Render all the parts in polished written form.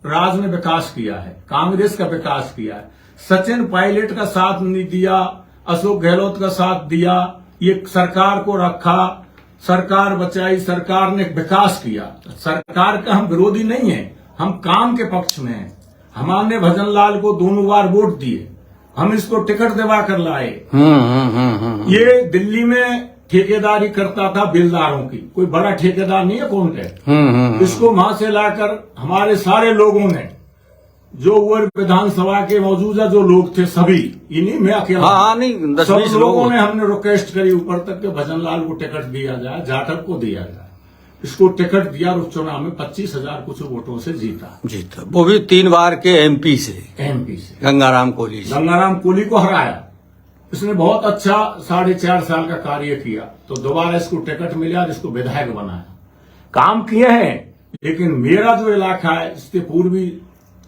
राज ने विकास किया है, कांग्रेस का विकास किया है। सचिन पायलट का साथ नहीं दिया, अशोक गहलोत का साथ दिया, ये सरकार को रखा, सरकार बचाई, सरकार ने विकास किया। सरकार का हम विरोधी नहीं है, हम काम के पक्ष में हैं। हमने भजन लाल को दोनों बार वोट दिए, हम इसको टिकट दिवा कर लाए। ये दिल्ली में ठेकेदारी करता था बिल्डरों की, कोई बड़ा ठेकेदार नहीं है कौन है। इसको वहां से लाकर हमारे सारे लोगों ने, जो वो विधानसभा के मौजूदा जो लोग थे सभी, इन्हीं में अकेला, नहीं सब लोगों ने हमने रिक्वेस्ट करी ऊपर तक के भजन लाल को टिकट दिया जाए, जाटव को दिया जाए। इसको टिकट दिया और उपचुनाव में 25,000 कुछ वोटों से जीता, वो भी 3 बार के एमपी से गंगाराम कोहली को हराया। इसने बहुत अच्छा 4.5 साल का कार्य किया, तो दोबारा इसको टिकट मिला, इसको विधायक बनाया। काम किए हैं, लेकिन मेरा जो इलाका है, इसके पूर्वी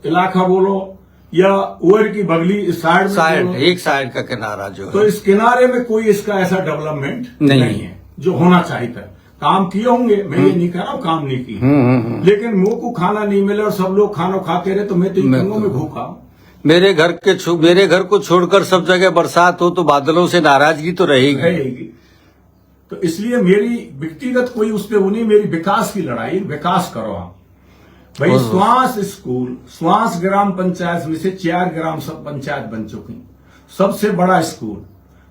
इलाका बोलो या ओर की बगली साइड एक साइड का किनारा जो है, तो इस किनारे में कोई इसका ऐसा डेवलपमेंट नहीं है जो होना चाहिए था। काम किए होंगे, मैं ये नहीं कह रहा हूँ काम नहीं किए, लेकिन मुंह को खाना नहीं मिले और सब लोग खाना खाते रहे, तो मैं तो इन में भूखा हूँ। मेरे घर को छोड़कर सब जगह बरसात हो तो बादलों से नाराजगी तो रहेगी। तो इसलिए मेरी व्यक्तिगत कोई उस पर वो नहीं, मेरी विकास की लड़ाई, विकास करो आप भाई। स्वांस ग्राम पंचायत में से 4 ग्राम सब पंचायत बन चुकी, सबसे बड़ा स्कूल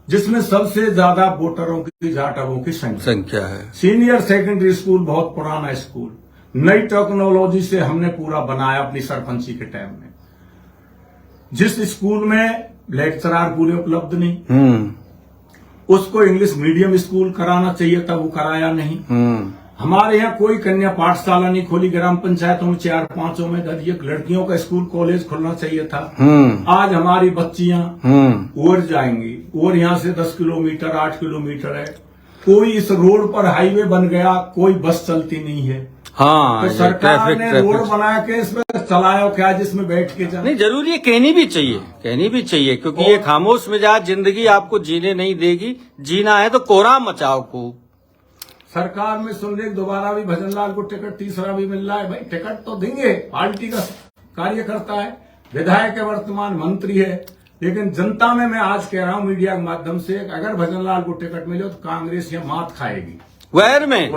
जिसमें सबसे ज्यादा वोटरों की जाटवों की संख्या है। सीनियर सेकेंडरी स्कूल बहुत पुराना स्कूल, नई टेक्नोलॉजी से हमने पूरा बनाया अपनी सरपंची के टाइम में। जिस स्कूल में लेक्चरार पूरे उपलब्ध नहीं, उसको इंग्लिश मीडियम स्कूल कराना चाहिए था, वो कराया नहीं। हमारे यहाँ कोई कन्या पाठशाला नहीं खोली, ग्राम पंचायतों में 4-5 में एक लड़कियों का स्कूल कॉलेज खोलना चाहिए था। आज हमारी बच्चियां और जाएंगी, और यहाँ से 10 किलोमीटर 8 किलोमीटर है, कोई इस रोड पर हाईवे बन गया, कोई बस चलती नहीं है। तो सरकार ने रोड बना के इसमें चलाया क्या, जिसमें बैठ के जाए। नहीं, जरूरी है, कहनी भी चाहिए, क्योंकि ये खामोश मिजाज जिंदगी आपको जीने नहीं देगी। जीना है तो कोहराम मचाओ खूब। सरकार में सुन ले, दोबारा भी भजन लाल को टिकट तीसरा भी मिल रहा है। भाई टिकट तो देंगे, पार्टी का कार्य करता है, विधायक है, वर्तमान मंत्री है, लेकिन जनता में मैं आज कह रहा हूं मीडिया के माध्यम से, अगर भजन लाल को टिकट मिले तो कांग्रेस ये मात खाएगी। वैर में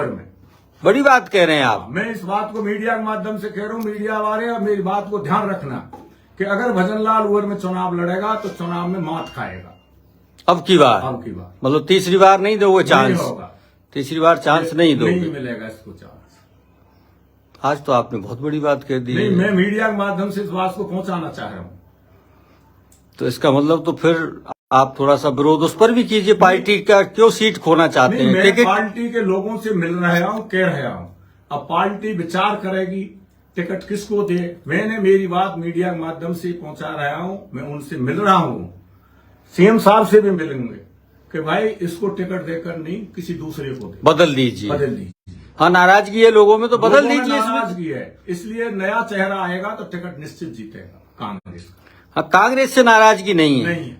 बड़ी बात कह रहे हैं आप। मैं इस बात को मीडिया के माध्यम से कह रहा हूं, मीडिया वाले और मेरी बात को ध्यान रखना कि अगर भजन लाल ओवर में चुनाव लड़ेगा तो चुनाव में मात खाएगा। अब की बार मतलब तीसरी बार नहीं दोगे चांस? होगा, तीसरी बार चांस नहीं दोगे? नहीं मिलेगा इसको चांस। आज तो आपने बहुत बड़ी बात कह दी। नहीं, मैं मीडिया के माध्यम से इस बात को पहुंचाना चाह रहा हूं। तो इसका मतलब तो फिर आप थोड़ा सा विरोध उस पर भी कीजिए, पार्टी का क्यों सीट खोना चाहते हैं? मैं पार्टी के लोगों से मिल रहा हूं, कह रहा हूं, अब पार्टी विचार करेगी टिकट किसको दे। मैंने मेरी बात मीडिया के माध्यम से पहुंचा रहा हूं, मैं उनसे मिल रहा हूं, सीएम साहब से भी मिलेंगे कि भाई इसको टिकट देकर नहीं, किसी दूसरे को दे, बदल दीजिए। हाँ, नाराजगी है लोगों में तो बदल दीजिए। नाराजगी है, इसलिए नया चेहरा आएगा तो टिकट निश्चित जीतेगा कांग्रेस। हाँ, कांग्रेस से नाराजगी नहीं है।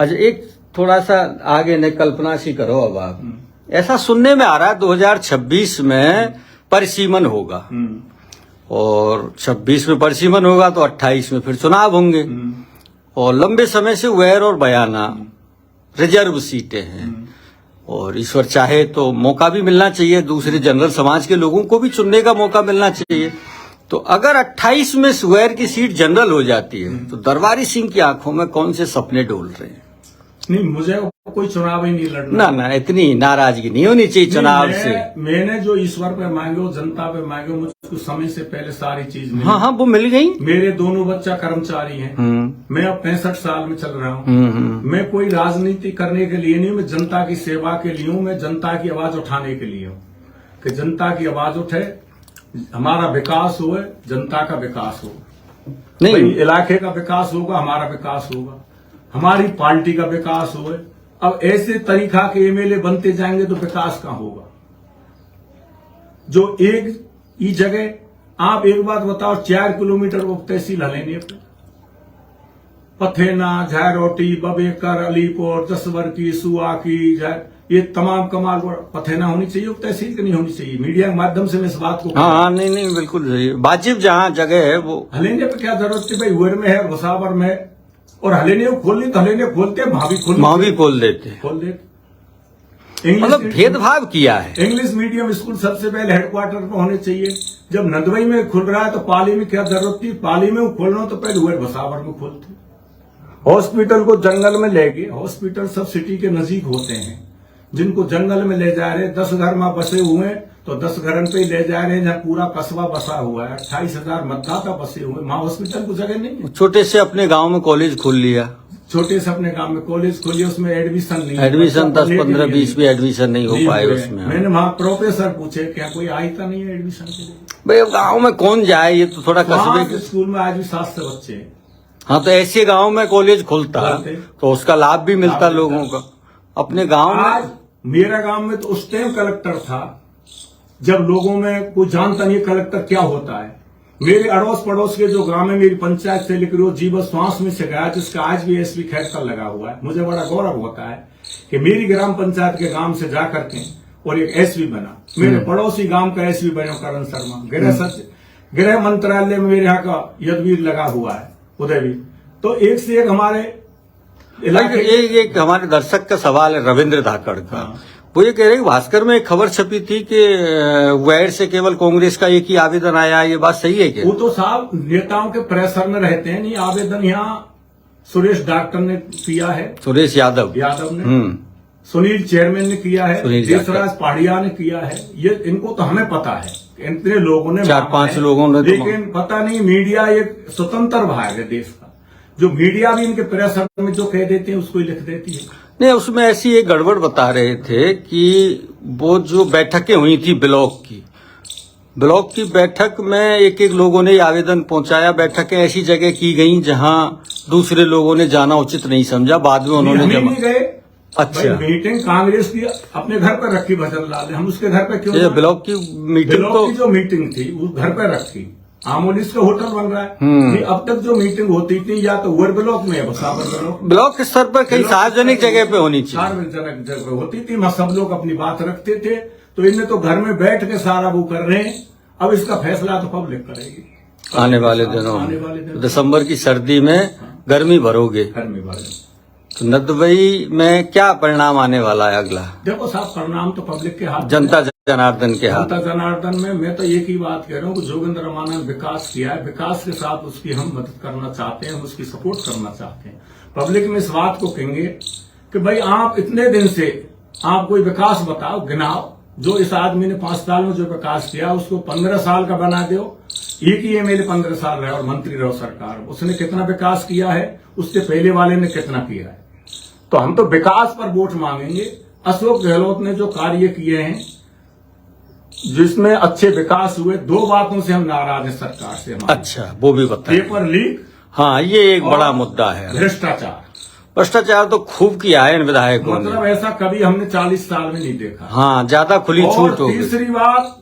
अच्छा, एक थोड़ा सा आगे ने कल्पना सी करो अब आप, ऐसा सुनने में आ रहा है 2026 में परिसीमन होगा, और 26 में परिसीमन होगा तो 28 में फिर चुनाव होंगे, और लंबे समय से वैर और बयाना रिजर्व सीटें हैं, और ईश्वर चाहे तो मौका भी मिलना चाहिए, दूसरे जनरल समाज के लोगों को भी चुनने का मौका मिलना चाहिए। तो अगर 28 में सुवैर की सीट जनरल हो जाती है तो दरबारी सिंह की आंखों में कौन से सपने डोल रहे हैं? नहीं, मुझे कोई चुनाव ही नहीं लड़ना। ना, इतनी नाराजगी नहीं होनी चाहिए चुनाव से। मैंने जो ईश्वर पे मांगे, जनता पे मांगे, मुझको समय से पहले सारी चीज मिली। हाँ, वो मिल गई। मेरे दोनों बच्चा कर्मचारी हैं। मैं अब 65 साल में चल रहा हूँ। मैं कोई राजनीति करने के लिए नहीं, मैं जनता की सेवा के लिए हूँ। मैं जनता की आवाज उठाने के लिए हूँ कि जनता की आवाज उठे, हमारा विकास हो, जनता का विकास हो, नहीं इलाके का विकास होगा, हमारा विकास होगा, हमारी पार्टी का विकास हो। अब ऐसे तरीका के एमएलए बनते जाएंगे तो विकास कहां होगा? जो एक ही जगह आप एक बात बताओ, 4 किलोमीटर वो तहसील हलेने पे पथेना, झायरोटी, बबेकर, अलीपुर, जसवर की, सुआ की, ये तमाम कमाल पथेना होनी चाहिए, वो तहसील की नहीं होनी चाहिए। मीडिया के माध्यम से मैं इस बात को हाँ, नहीं बिल्कुल सही। वाजिब जहाँ जगह है वो हलेने पे क्या जरूरत थी भाई? हुएर में है, भुसावर में, और हलेने को खोलनी तो हलेने खोलते, वहां भी खोल देते। मतलब भेदभाव किया है। इंग्लिश मीडियम स्कूल सबसे पहले हेडक्वार्टर पर होने चाहिए। जब नंदवई में खुल रहा है तो पाली में क्या जरूरत थी? पाली में खोलना तो पहले हुएर भुसावर में खोलते। हॉस्पिटल को जंगल में ले गए। हॉस्पिटल सब सिटी के नजदीक होते हैं, जिनको जंगल में ले जा रहे, 10 घर में बसे हुए तो 10 घर पे ले जा रहे हैं, जहाँ पूरा कस्बा बसा हुआ है, 28,000 मतदाता बसे हुए, वहां हॉस्पिटल को जगह नहीं है। छोटे से अपने गांव में कॉलेज खोल लिया, छोटे से अपने गांव में कॉलेज खोलिए, उसमें एडमिशन नहीं, 10, 15, 20 भी एडमिशन नहीं हो पाए उसमें। मैंने वहां प्रोफेसर पूछे, क्या कोई आता नहीं है एडमिशन के लिए? भाई अब गाँव में कौन जाए, ये तो थोड़ा कस्बे के स्कूल में आज भी 700 बच्चे हैं। हाँ, तो ऐसे गांव में कॉलेज खुलता तो उसका लाभ भी मिलता लोगों का। अपने गांव में, मेरा गांव में तो उस टाइम कलेक्टर था जब लोगों में कोई जानता नहीं कलेक्टर क्या होता है। मेरे अड़ोस पड़ोस के जो गांव में मेरी पंचायत से लिख रही हो, जीवन श्वास में से गया, जिसका आज भी एसपी खैरकल लगा हुआ है। मुझे बड़ा गौरव होता है कि मेरी ग्राम पंचायत के गांव से जाकर के और एक एसपी बना। मेरे पड़ोसी गांव का एसपी बने करण शर्मा। गृह मंत्रालय में मेरे यहाँ का यदवीर लगा हुआ है, उदयवीर। तो एक से एक हमारे एक हमारे दर्शक का सवाल है रविंद्र धाकड़ का। वो ये कह रहे हैं भास्कर में एक खबर छपी थी कि वैर से केवल कांग्रेस का एक ही आवेदन आया, ये बात सही है क्या? वो तो साहब नेताओं के प्रेशर में रहते हैं। नहीं, आवेदन यहाँ सुरेश डॉक्टर ने किया है, सुरेश यादव ने, सुनील चेयरमैन ने किया है, देशराज पहाड़िया ने किया है। ये इनको तो हमें पता है, इतने लोगों ने, 4-5 लोगों ने, लेकिन पता नहीं मीडिया एक स्वतंत्र भाग है देश का, जो मीडिया भी इनके प्रेशर में जो कह देते हैं उसको ही लिख देती है। नहीं, उसमें ऐसी एक गड़बड़ बता रहे थे कि वो जो बैठकें हुई थी ब्लॉक की बैठक में एक लोगों ने आवेदन पहुंचाया। बैठकें ऐसी जगह की गई जहां दूसरे लोगों ने जाना उचित नहीं समझा, बाद में उन्होंने जमा गए। अच्छा, मीटिंग कांग्रेस की अपने घर पर रखी भजन लाल, हम उसके घर पे क्यों? ब्लॉक की मीटिंग, ब्लॉक की जो मीटिंग थी वो घर पर रखी। आमोलिस का होटल बन रहा है। अब तक जो मीटिंग होती थी या तो हुएर ब्लॉक में, ब्लॉक स्तर पर कहीं सार्वजनिक जगह पे होनी चाहिए, सार्वजनिक जगह होती थी, वहां सब लोग अपनी बात रखते थे। तो इन्हें तो घर में बैठ के सारा वो कर रहे हैं। अब इसका फैसला तो पब्लिक करेगी आने वाले दिनों। दिसंबर की सर्दी में गर्मी भरोगे, तो नदवई में क्या परिणाम आने वाला है अगला? देखो साहब, परिणाम तो पब्लिक के हाथ, जनता जनार्दन के हाथ। जनता जनार्दन में मैं तो एक ही बात कह रहा हूँ कि जोगेंद्र रमानंद विकास किया है, विकास के साथ उसकी हम मदद करना चाहते हैं, उसकी सपोर्ट करना चाहते हैं। पब्लिक में इस बात को कहेंगे कि भाई आप इतने दिन से आप कोई विकास बताओ, गिनाओ। जो इस आदमी ने 5 साल में जो विकास किया उसको 15 साल का बना दो। एक ही एमएलए 15 साल रहे और मंत्री रहो सरकार, उसने कितना विकास किया है, उसके पहले वाले ने कितना किया है। तो हम तो विकास पर वोट मांगेंगे। अशोक गहलोत ने जो कार्य किए हैं जिसमें अच्छे विकास हुए, 2 बातों से हम नाराज हैं सरकार से। अच्छा, वो भी बताएं। पेपर लीक, हाँ, ये एक बड़ा मुद्दा है। भ्रष्टाचार तो खूब किया है इन विधायकों ने, मतलब ऐसा कभी हमने 40 साल में नहीं देखा। हाँ, ज्यादा खुली छूट हो गई। तीसरी बात,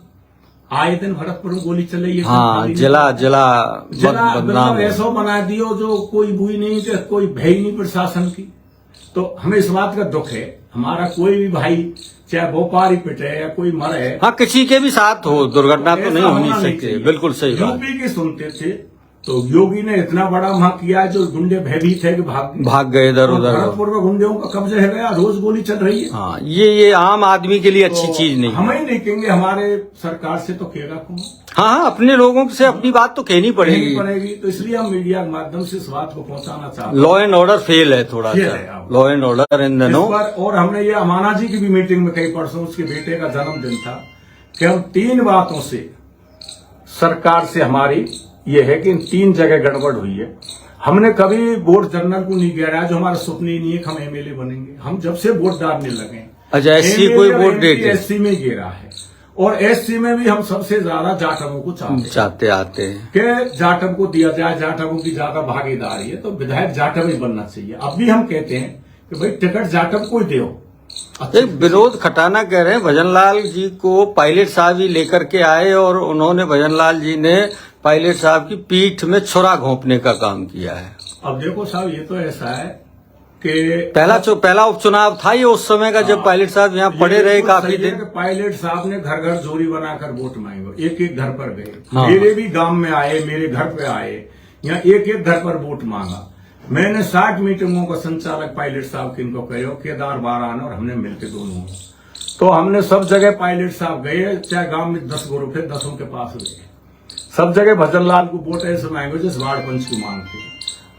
आए दिन भरतपुर में गोली चले। हाँ, जिला बदनाम ऐसा बना दियो जो कोई बुई नहीं, कोई भय नहीं प्रशासन की। तो हमें इस बात का दुख है, हमारा कोई भी भाई चाहे व्यापारी पिटे या कोई मरे, हाँ, किसी के भी साथ हो दुर्घटना तो ऐसा नहीं होनी होना नहीं सकती। चाहिए। बिल्कुल सही बात। यूपी की सुनते थे तो योगी ने इतना बड़ा वहां किया है, जो गुंडे भयभीत है कि भाग गए इधर उधर। भरतपुर में गुंडों का कब्जा है गया, रोज गोली चल रही है। हाँ, ये आम आदमी के लिए अच्छी तो चीज नहीं है। हम ही नहीं कहेंगे, हमारे सरकार से तो कहेगा कौन? हाँ, अपने लोगों से अपनी बात तो कहनी पड़ेगी। तो इसलिए हम मीडिया के माध्यम से इस बात को पहुंचाना चाहते हैं। लॉ एंड ऑर्डर फेल है थोड़ा फेल सा, है, हाँ। लॉ एंड ऑर्डर इन दिनों। इस बार और हमने ये अमाना जी की भी मीटिंग में कई परसों, उसके बेटे का जन्मदिन था, कि हम 3 बातों से सरकार से हमारी ये है कि इन 3 जगह गड़बड़ हुई है। हमने कभी वोट जनरल को नहीं गिराया, जो हमारा सपना ही नहीं है कि हम एमएलए बनेंगे। हम जब से वोट डालने लगे, अच्छा, एससी कोई वोट दे दे, एससी में गिरा है, और एससी में भी हम सबसे ज्यादा जाटवों को चाहते आते हैं कि जाटव को दिया जाए, जाटवों की ज्यादा भागीदारी है, तो विधायक जाटव ही बनना चाहिए। अब भी हम कहते हैं कि भाई टिकट जाटव को ही दो। एक विनोद खटाना कह रहे हैं भजनलाल जी को पायलट साहब ही लेकर के आए और उन्होंने भजनलाल जी ने पायलट साहब की पीठ में छुरा घोंपने का काम किया है। अब देखो साहब, ये तो ऐसा है कि पहला उपचुनाव था ये उस समय का, जब पायलट साहब यहाँ पड़े रहे काफी दिन। पायलट साहब ने घर घर जोड़ी बनाकर वोट मांगे, एक एक घर पर गए। हाँ। मेरे भी गांव में आए, मेरे घर पे आए, यहाँ एक एक घर पर वोट मांगा। मैंने 60 मीटिंगों का संचालक पायलट साहब की इनको कहो, केदार बारान और हमने मिलकर दोनों, तो हमने सब जगह पायलट साहब गए, चाहे गांव में 10 ग्रुप है, 10 के पास गए, सब जगह भजनलाल को वोट ऐसे मांगे जिस वार्ड पंच को मांगते।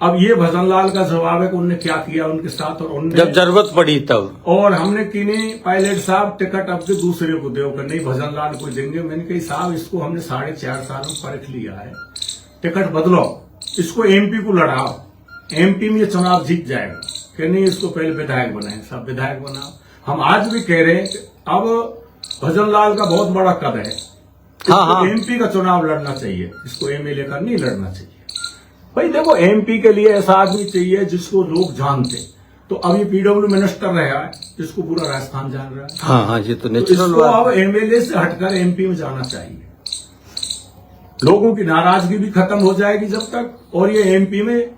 अब ये भजनलाल का जवाब है कि उनने क्या किया उनके साथ, और उनने जब जरूरत पड़ी तब, और हमने कि नहीं पायलट साहब टिकट अब के दूसरे को दो, कर नहीं भजनलाल को देंगे। मैंने कही साहब, इसको हमने 4.5 साल में परख लिया है, टिकट बदलो, इसको एमपी को लड़ाओ, एमपी में ये चुनाव जीत जाएगा। कि नहीं, इसको पहले विधायक बनाए, सब विधायक बनाओ। हम आज भी कह रहे हैं कि अब भजनलाल का बहुत बड़ा कद है, हाँ। एमपी का चुनाव लड़ना चाहिए, इसको एमएलए का नहीं लड़ना चाहिए। भाई देखो, एमपी के लिए ऐसा आदमी चाहिए जिसको लोग जानते। तो अब ये पीडब्ल्यू मिनिस्टर रहा है, जिसको पूरा राजस्थान जान रहा है। हाँ, ये तो नेचुरल इसको बात। अब एमएलए से हटकर एमपी में जाना चाहिए। लोगों की नाराजगी भी खत्म हो जाएगी जब तक, और ये एमपी में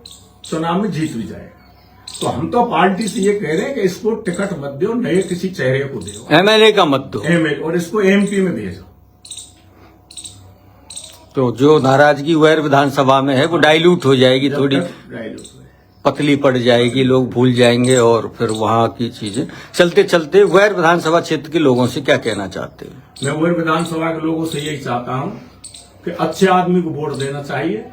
चुनाव में जीत भी जाएगा। तो हम तो पार्टी से ये कह रहे हैं कि इसको टिकट मत दो, नए किसी चेहरे को दो, एमएलए का मत दो, एमएलए, और इसको एमपी में भेजो। तो जो नाराजगी वैर विधानसभा में है वो डाइल्यूट हो जाएगी, थोड़ी पतली पड़ जाएगी, लोग भूल जाएंगे, और फिर वहां की चीजें चलते चलते। वैर विधानसभा क्षेत्र के लोगों से क्या कहना चाहते हैं? मैं वैर विधानसभा के लोगों से यही चाहता हूं कि अच्छे आदमी को वोट देना चाहिए,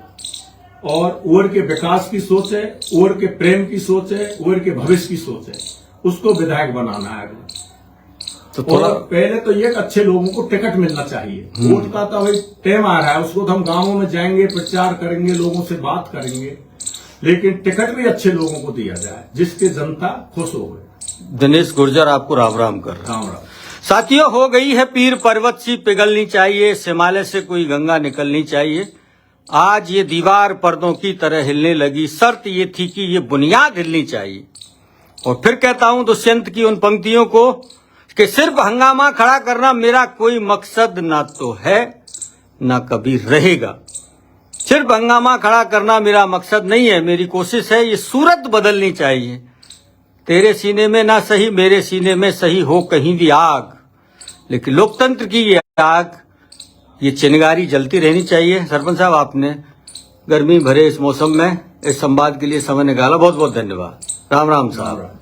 और ओर के विकास की सोच है, ओर के प्रेम की सोच है, ओर के भविष्य की सोच है, उसको विधायक बनाना है। तो थोड़ा पहले तो ये अच्छे लोगों को टिकट मिलना चाहिए। वोट का तो भाई टाइम आ रहा है, उसको तो हम गांवों में जाएंगे, प्रचार करेंगे, लोगों से बात करेंगे, लेकिन टिकट भी अच्छे लोगों को दिया जाए जिसके जनता खुश हो गए। दिनेश गुर्जर आपको राम राम कर रहा राम राम। साथियों, हो गई है पीर पर्वत सी पिघलनी चाहिए, हिमालय से कोई गंगा निकलनी चाहिए। आज ये दीवार पर्दों की तरह हिलने लगी, शर्त ये थी कि ये बुनियाद हिलनी चाहिए। और फिर कहता हूं दुष्यंत की उन पंक्तियों को कि सिर्फ हंगामा खड़ा करना मेरा कोई मकसद ना तो है ना कभी रहेगा। सिर्फ हंगामा खड़ा करना मेरा मकसद नहीं है, मेरी कोशिश है ये सूरत बदलनी चाहिए। तेरे सीने में ना सही, मेरे सीने में सही हो कहीं भी आग, लेकिन लोकतंत्र की ये आग, ये चिंगारी जलती रहनी चाहिए। सरपंच साहब, आपने गर्मी भरे इस मौसम में इस संवाद के लिए समय निकाला, बहुत बहुत धन्यवाद। राम राम साहब।